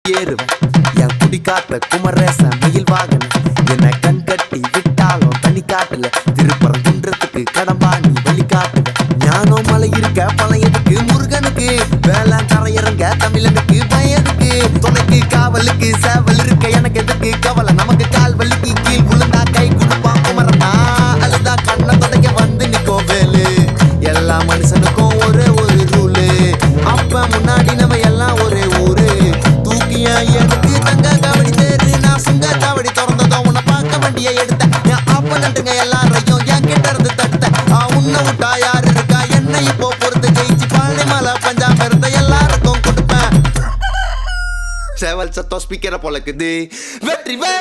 ஏறுவேன் என் குடிக்காத்த குமரேச மயில் வாகன என்னை கண் கட்டி விட்டாலும் தனி காட்டுல திருப்பரங்குன்றத்துக்கு கடம்பாண்டி வழி காட்டுவேன். ஞானம் மலை இருக்க பழையதுக்கு முருகனுக்கு வேளாண் கரையறங்க தமிழனுக்கு பயதுக்கு துணைக்கு காவலுக்கு சேவல் இருக்க எனக்கு எதுக்கு கவலை நமக்கு கால் வலிக்கு கீழ் விழுந்தா கை கொடுப்பான் குமரனா அழுதா கண்ணை தொடங்க வந்து நிக்கோ வேலு. எல்லா மனுஷனுக்கும் ஒரே ஒரு ரூலு அப்ப முன்னாடி நம்ம எல்லாம் ஒரே ஊரு தூக்கியா எனக்கு தங்க காவடி தேரு நான் சுங்க காவடி திறந்ததோ உன்னை பார்க்க வண்டியை எடுத்தேன் என் ஆப்பனட்டுங்க எல்லாரையும் என் கிட்ட இருந்து தடுத்தேன் உன்னை விட்டா யாரு இருக்கா என்ன இப்போ பொறுத்து ஜெயிச்சு பாலை மலை பஞ்சாப் இருந்த எல்லாருக்கும் கொடுப்பேன். சேவல் சத்தம் ஸ்பீக்கரை பொழக்குது வெற்றி வே